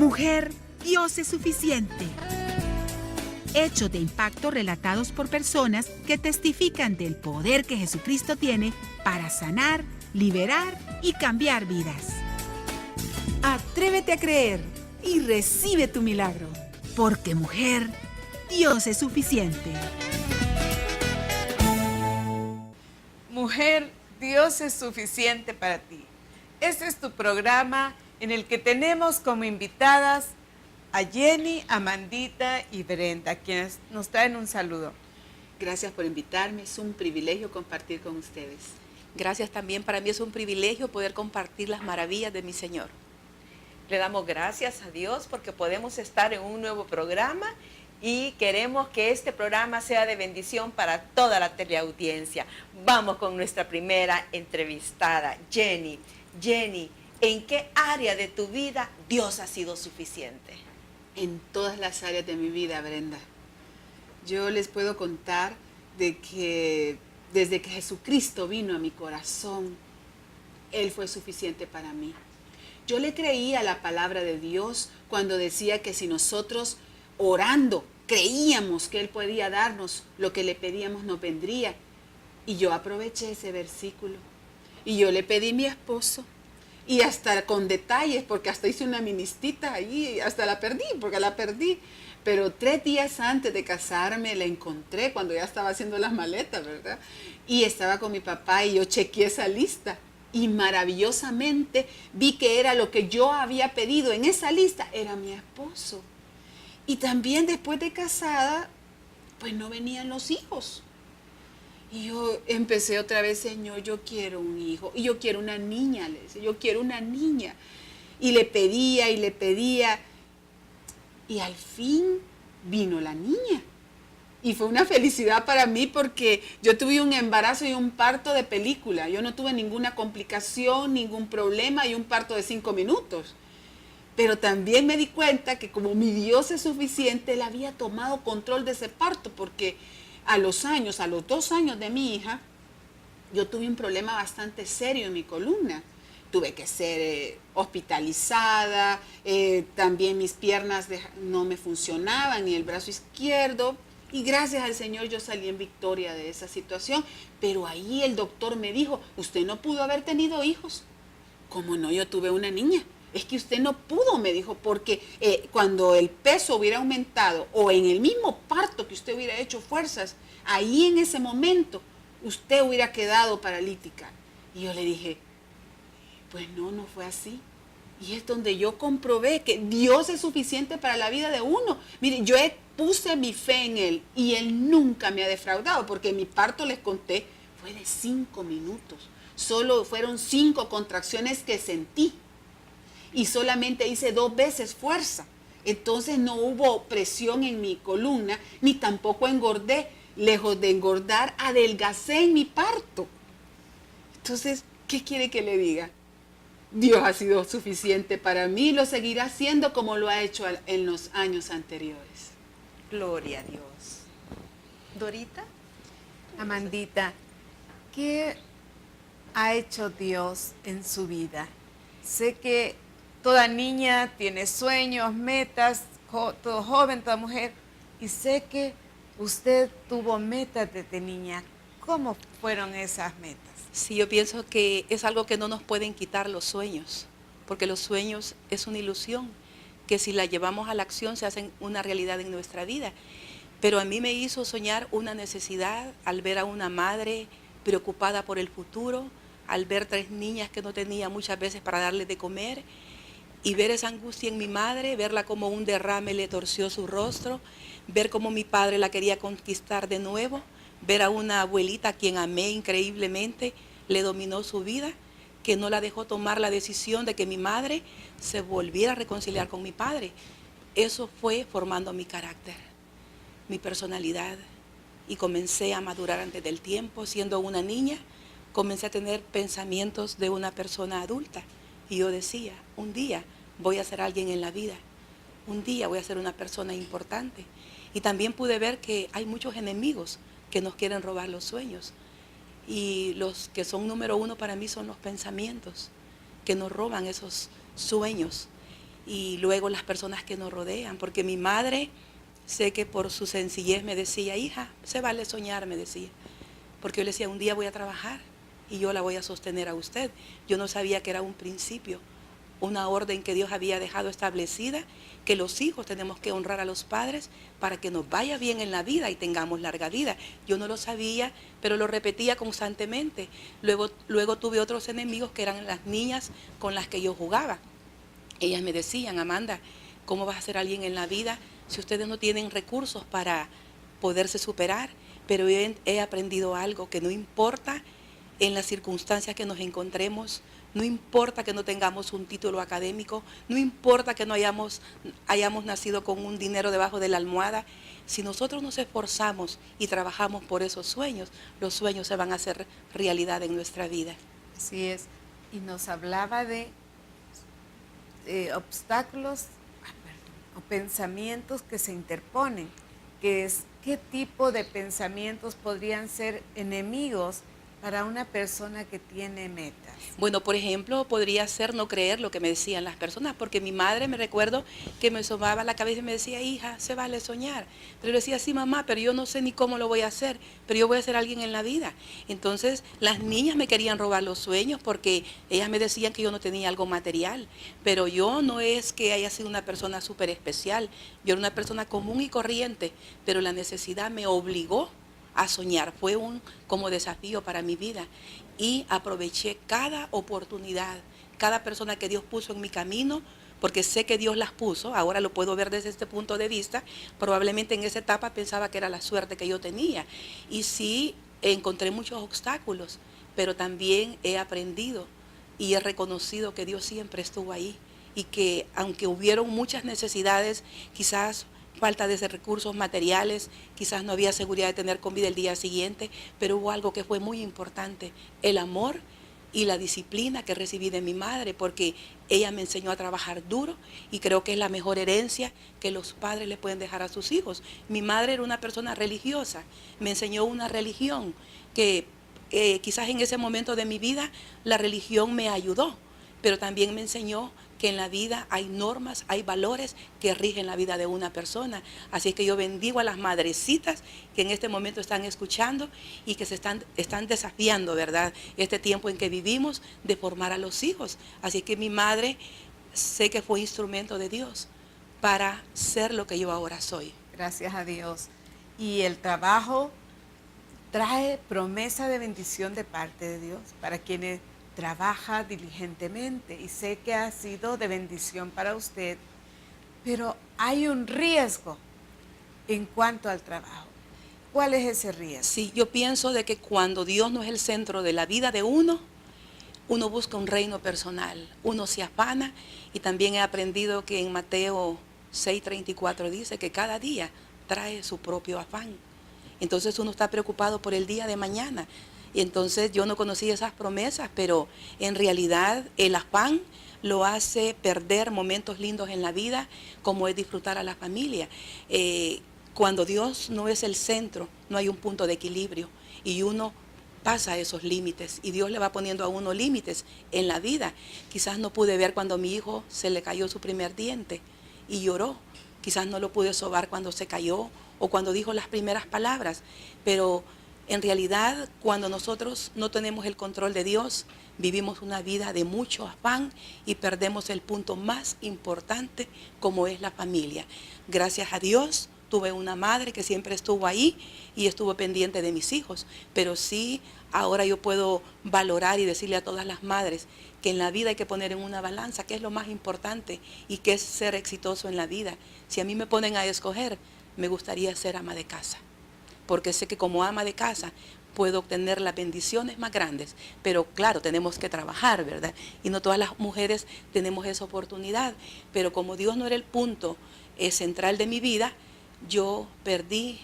Mujer, Dios es suficiente. Hechos de impacto relatados por personas que testifican del poder que Jesucristo tiene para sanar, liberar y cambiar vidas. Atrévete a creer y recibe tu milagro. Porque mujer, Dios es suficiente. Mujer, Dios es suficiente para ti. Este es tu programa en el que tenemos como invitadas a Jenny, Amandita y Brenda, quienes nos traen un saludo. Gracias por invitarme, es un privilegio compartir con ustedes. Gracias también, para mí es un privilegio poder compartir las maravillas de mi Señor. Le damos gracias a Dios porque podemos estar en un nuevo programa y queremos que este programa sea de bendición para toda la teleaudiencia. Vamos con nuestra primera entrevistada, Jenny. Jenny, ¿en qué área de tu vida Dios ha sido suficiente? En todas las áreas de mi vida, Brenda. Yo les puedo contar de que desde que Jesucristo vino a mi corazón, Él fue suficiente para mí. Yo le creía a la palabra de Dios cuando decía que si nosotros orando creíamos que Él podía darnos lo que le pedíamos, nos vendría. Y yo aproveché ese versículo. Y yo le pedí a mi esposo. Y hasta con detalles, porque hasta hice una ministita ahí, hasta la perdí, porque la perdí. Pero 3 días antes de casarme la encontré cuando ya estaba haciendo las maletas, ¿verdad? Y estaba con mi papá y yo chequeé esa lista. Y maravillosamente vi que era lo que yo había pedido en esa lista, era mi esposo. Y también después de casada, pues no venían los hijos. Y yo empecé otra vez, Señor, yo quiero un hijo. Y yo quiero una niña, le decía, yo quiero una niña. Y le pedía y le pedía. Y al fin vino la niña. Y fue una felicidad para mí porque yo tuve un embarazo y un parto de película. Yo no tuve ninguna complicación, ningún problema y un parto de 5 minutos. Pero también me di cuenta que como mi Dios es suficiente, Él había tomado control de ese parto porque a los 2 años de mi hija, yo tuve un problema bastante serio en mi columna. Tuve que ser hospitalizada, también mis piernas no me funcionaban, ni el brazo izquierdo. Y gracias al Señor yo salí en victoria de esa situación. Pero ahí el doctor me dijo, usted no pudo haber tenido hijos. ¿Cómo no? Yo tuve una niña. Es que usted no pudo, me dijo, porque cuando el peso hubiera aumentado o en el mismo parto que usted hubiera hecho fuerzas, ahí en ese momento usted hubiera quedado paralítica. Y yo le dije, pues no fue así. Y es donde yo comprobé que Dios es suficiente para la vida de uno. Mire, yo puse mi fe en Él y Él nunca me ha defraudado, porque mi parto, les conté, fue de 5 minutos. Solo fueron 5 contracciones que sentí. Y solamente hice 2 veces fuerza. Entonces no hubo presión en mi columna, ni tampoco engordé. Lejos de engordar, adelgacé en mi parto. Entonces, ¿qué quiere que le diga? Dios ha sido suficiente para mí y lo seguirá haciendo como lo ha hecho en los años anteriores. Gloria a Dios. Dorita. Amandita, ¿qué ha hecho Dios en su vida? Sé que toda niña tiene sueños, metas, todo joven, toda mujer, y sé que usted tuvo metas desde niña. ¿Cómo fueron esas metas? Sí, yo pienso que es algo que no nos pueden quitar los sueños, porque los sueños es una ilusión, que si la llevamos a la acción se hacen una realidad en nuestra vida. Pero a mí me hizo soñar una necesidad al ver a una madre preocupada por el futuro, al ver 3 niñas que no tenía muchas veces para darles de comer, y ver esa angustia en mi madre, verla como un derrame le torció su rostro, ver cómo mi padre la quería conquistar de nuevo, ver a una abuelita a quien amé increíblemente, le dominó su vida, que no la dejó tomar la decisión de que mi madre se volviera a reconciliar con mi padre. Eso fue formando mi carácter, mi personalidad, y comencé a madurar antes del tiempo. Siendo una niña, comencé a tener pensamientos de una persona adulta, y yo decía, un día voy a ser alguien en la vida, un día voy a ser una persona importante. Y también pude ver que hay muchos enemigos que nos quieren robar los sueños, y los que son número 1 para mí son los pensamientos que nos roban esos sueños. y luego las personas que nos rodean, porque mi madre, sé que por su sencillez me decía, hija, se vale soñar, me decía, porque yo le decía, un día voy a trabajar y yo la voy a sostener a usted. Yo no sabía que era un principio, una orden que Dios había dejado establecida, que los hijos tenemos que honrar a los padres para que nos vaya bien en la vida y tengamos larga vida. Yo no lo sabía, pero lo repetía constantemente. Luego tuve otros enemigos que eran las niñas con las que yo jugaba. Ellas me decían, Amanda, ¿cómo vas a ser alguien en la vida si ustedes no tienen recursos para poderse superar? Pero he aprendido algo, que no importa en las circunstancias que nos encontremos, no importa que no tengamos un título académico, no importa que no hayamos nacido con un dinero debajo de la almohada, si nosotros nos esforzamos y trabajamos por esos sueños, los sueños se van a hacer realidad en nuestra vida. Así es. Y nos hablaba de obstáculos o pensamientos que se interponen, que es qué tipo de pensamientos podrían ser enemigos para una persona que tiene metas. Bueno, por ejemplo, podría ser no creer lo que me decían las personas, porque mi madre, me recuerdo que me sobaba la cabeza y me decía, hija, se vale soñar. Pero yo decía, sí, mamá, pero yo no sé ni cómo lo voy a hacer, pero yo voy a ser alguien en la vida. Entonces, las niñas me querían robar los sueños porque ellas me decían que yo no tenía algo material, pero yo no es que haya sido una persona súper especial, yo era una persona común y corriente, pero la necesidad me obligó a soñar, fue como desafío para mi vida y aproveché cada oportunidad, cada persona que Dios puso en mi camino, porque sé que Dios las puso, ahora lo puedo ver desde este punto de vista, probablemente en esa etapa pensaba que era la suerte que yo tenía y sí encontré muchos obstáculos, pero también he aprendido y he reconocido que Dios siempre estuvo ahí y que aunque hubieron muchas necesidades, quizás falta de recursos materiales, quizás no había seguridad de tener comida el día siguiente, pero hubo algo que fue muy importante, el amor y la disciplina que recibí de mi madre, porque ella me enseñó a trabajar duro y creo que es la mejor herencia que los padres le pueden dejar a sus hijos. Mi madre era una persona religiosa, me enseñó una religión que quizás en ese momento de mi vida la religión me ayudó, pero también me enseñó que en la vida hay normas, hay valores que rigen la vida de una persona. Así que yo bendigo a las madrecitas que en este momento están escuchando y que se están desafiando, ¿verdad? Este tiempo en que vivimos de formar a los hijos. Así que mi madre sé que fue instrumento de Dios para ser lo que yo ahora soy. Gracias a Dios. Y el trabajo trae promesa de bendición de parte de Dios para quienes trabaja diligentemente y sé que ha sido de bendición para usted, pero hay un riesgo en cuanto al trabajo. ¿Cuál es ese riesgo? Sí, yo pienso de que cuando Dios no es el centro de la vida de uno busca un reino personal, uno se afana y también he aprendido que en Mateo 6:34 dice que cada día trae su propio afán. Entonces uno está preocupado por el día de mañana. Y entonces yo no conocí esas promesas, pero en realidad el afán lo hace perder momentos lindos en la vida, como es disfrutar a la familia. Cuando Dios no es el centro, no hay un punto de equilibrio y uno pasa esos límites y Dios le va poniendo a uno límites en la vida. Quizás no pude ver cuando a mi hijo se le cayó su primer diente y lloró. Quizás no lo pude sobar cuando se cayó o cuando dijo las primeras palabras, pero en realidad, cuando nosotros no tenemos el control de Dios, vivimos una vida de mucho afán y perdemos el punto más importante como es la familia. Gracias a Dios, tuve una madre que siempre estuvo ahí y estuvo pendiente de mis hijos, pero sí, ahora yo puedo valorar y decirle a todas las madres que en la vida hay que poner en una balanza qué es lo más importante y qué es ser exitoso en la vida. Si a mí me ponen a escoger, me gustaría ser ama de casa, porque sé que como ama de casa puedo obtener las bendiciones más grandes, pero claro, tenemos que trabajar, ¿verdad? Y no todas las mujeres tenemos esa oportunidad, pero como Dios no era el punto central de mi vida, yo perdí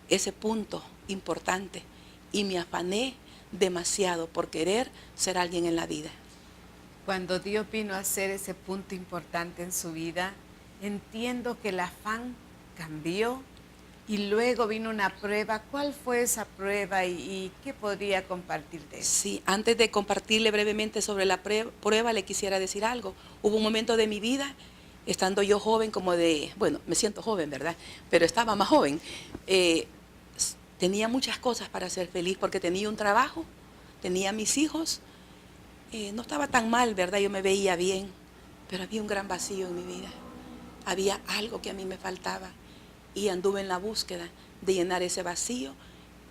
ese punto importante y me afané demasiado por querer ser alguien en la vida. Cuando Dios vino a hacer ese punto importante en su vida, entiendo que el afán cambió y luego vino una prueba. ¿Cuál fue esa prueba y qué podría compartir de eso? Sí, antes de compartirle brevemente sobre la prueba, le quisiera decir algo. Hubo un momento de mi vida, estando yo joven, bueno, me siento joven, ¿verdad? Pero estaba más joven. Tenía muchas cosas para ser feliz porque tenía un trabajo, tenía mis hijos. No estaba tan mal, ¿verdad? Yo me veía bien, pero había un gran vacío en mi vida. Había algo que a mí me faltaba y anduve en la búsqueda de llenar ese vacío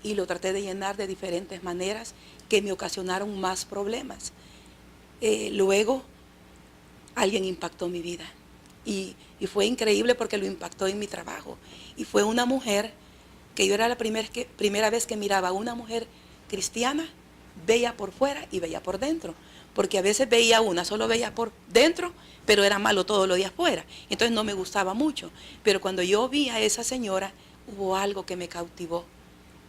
y lo traté de llenar de diferentes maneras que me ocasionaron más problemas. Luego alguien impactó mi vida y fue increíble porque lo impactó en mi trabajo y fue una mujer que yo era la primera vez que miraba a una mujer cristiana, bella por fuera y bella por dentro, porque a veces veía una, solo veía por dentro, pero era malo todo lo de afuera, entonces no me gustaba mucho, pero cuando yo vi a esa señora, hubo algo que me cautivó,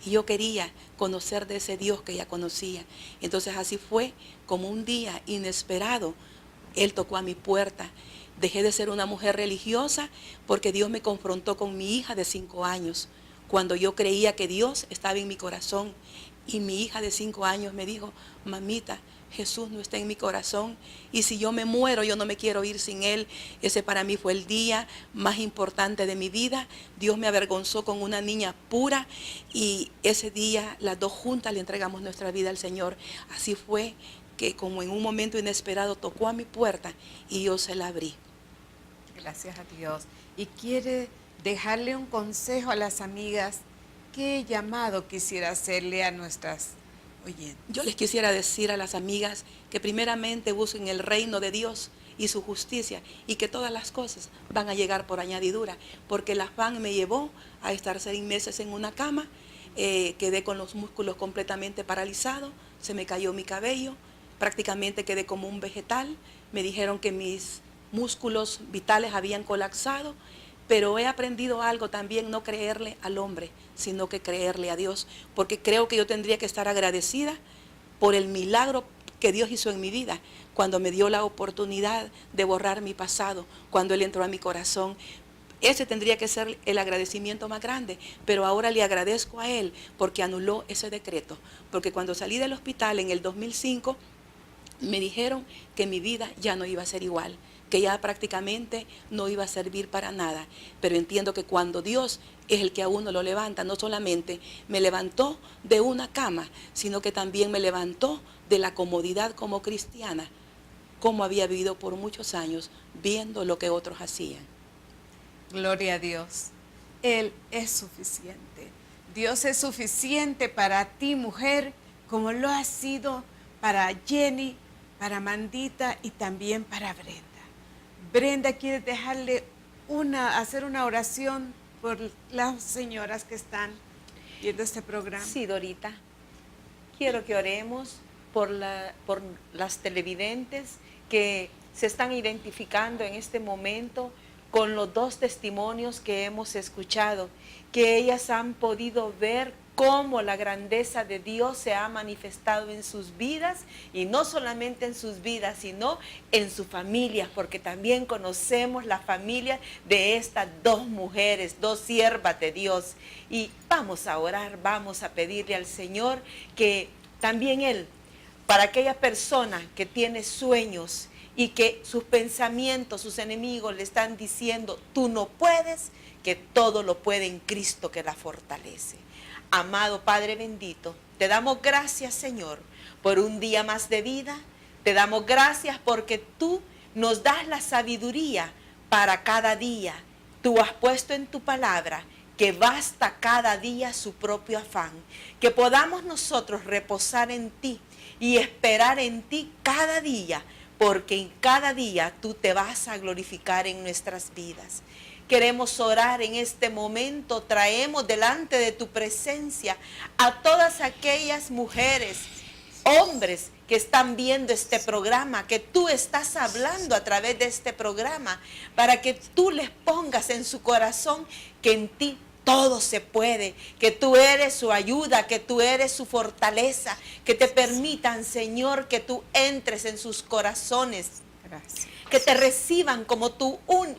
y yo quería conocer de ese Dios que ella conocía, entonces así fue como un día inesperado, Él tocó a mi puerta, dejé de ser una mujer religiosa, porque Dios me confrontó con mi hija de 5 años, cuando yo creía que Dios estaba en mi corazón, y mi hija de 5 años me dijo, mamita, Jesús no está en mi corazón y si yo me muero yo no me quiero ir sin Él. Ese para mí fue el día más importante de mi vida. Dios me avergonzó con una niña pura y ese día las dos juntas le entregamos nuestra vida al Señor. Así fue que como en un momento inesperado tocó a mi puerta y yo se la abrí. Gracias a Dios. Y quiere dejarle un consejo a las amigas. ¿Qué llamado quisiera hacerle a nuestras oyentes? Yo les quisiera decir a las amigas que primeramente busquen el reino de Dios y su justicia y que todas las cosas van a llegar por añadidura, porque el afán me llevó a estar 6 meses en una cama, quedé con los músculos completamente paralizados, se me cayó mi cabello, prácticamente quedé como un vegetal, me dijeron que mis músculos vitales habían colapsado, pero he aprendido algo también, no creerle al hombre, sino que creerle a Dios, porque creo que yo tendría que estar agradecida por el milagro que Dios hizo en mi vida, cuando me dio la oportunidad de borrar mi pasado, cuando Él entró a mi corazón. Ese tendría que ser el agradecimiento más grande, pero ahora le agradezco a Él porque anuló ese decreto, porque cuando salí del hospital en el 2005, me dijeron que mi vida ya no iba a ser igual, que ya prácticamente no iba a servir para nada, pero entiendo que cuando Dios es el que a uno lo levanta, no solamente me levantó de una cama, sino que también me levantó de la comodidad como cristiana, como había vivido por muchos años, viendo lo que otros hacían. Gloria a Dios. Él es suficiente. Dios es suficiente para ti, mujer, como lo ha sido para Jenny, para Mandita y también para Brenda. Brenda, ¿quieres dejarle hacer una oración por las señoras que están viendo este programa? Sí, Dorita. Quiero que oremos por las televidentes que se están identificando en este momento con los 2 testimonios que hemos escuchado, que ellas han podido ver cómo la grandeza de Dios se ha manifestado en sus vidas, y no solamente en sus vidas, sino en sus familias, porque también conocemos la familia de estas 2 mujeres, 2 siervas de Dios. Y vamos a orar, vamos a pedirle al Señor que también Él, para aquella persona que tiene sueños y que sus pensamientos, sus enemigos le están diciendo, tú no puedes, que todo lo puede en Cristo que la fortalece. Amado Padre bendito, te damos gracias, Señor, por un día más de vida. Te damos gracias porque tú nos das la sabiduría para cada día. Tú has puesto en tu palabra que basta cada día su propio afán, que podamos nosotros reposar en ti y esperar en ti cada día, porque en cada día tú te vas a glorificar en nuestras vidas. Queremos orar en este momento, traemos delante de tu presencia a todas aquellas mujeres, hombres que están viendo este programa, que tú estás hablando a través de este programa, para que tú les pongas en su corazón que en ti todo se puede, que tú eres su ayuda, que tú eres su fortaleza, que te permitan, Señor, que tú entres en sus corazones. Gracias. que te reciban como,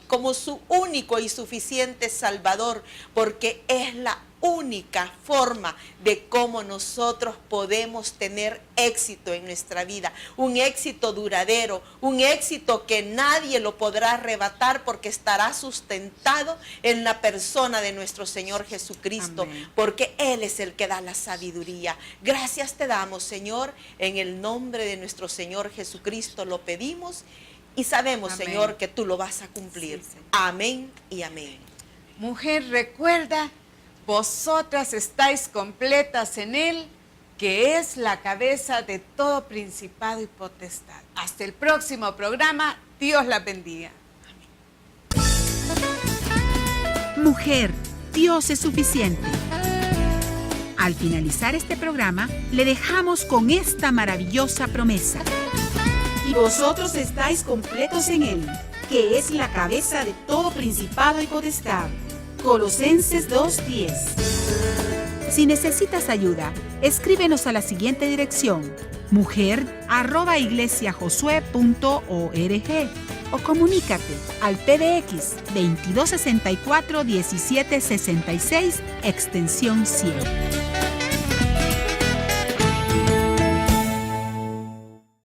como su único y suficiente Salvador, porque es la única forma de cómo nosotros podemos tener éxito en nuestra vida, un éxito duradero, un éxito que nadie lo podrá arrebatar porque estará sustentado en la persona de nuestro Señor Jesucristo. Amén. Porque Él es el que da la sabiduría. Gracias te damos, Señor, en el nombre de nuestro Señor Jesucristo lo pedimos y sabemos, amén, Señor, que tú lo vas a cumplir. Sí, amén y amén. Mujer, recuerda, vosotras estáis completas en Él, que es la cabeza de todo principado y potestad. Hasta el próximo programa. Dios la bendiga. Mujer, Dios es suficiente. Al finalizar este programa, le dejamos con esta maravillosa promesa. Y vosotros estáis completos en Él, que es la cabeza de todo principado y potestad. Colosenses 2:10. Si necesitas ayuda, escríbenos a la siguiente dirección: mujer@iglesiajosue.org o comunícate al PBX 2264 1766 extensión 100.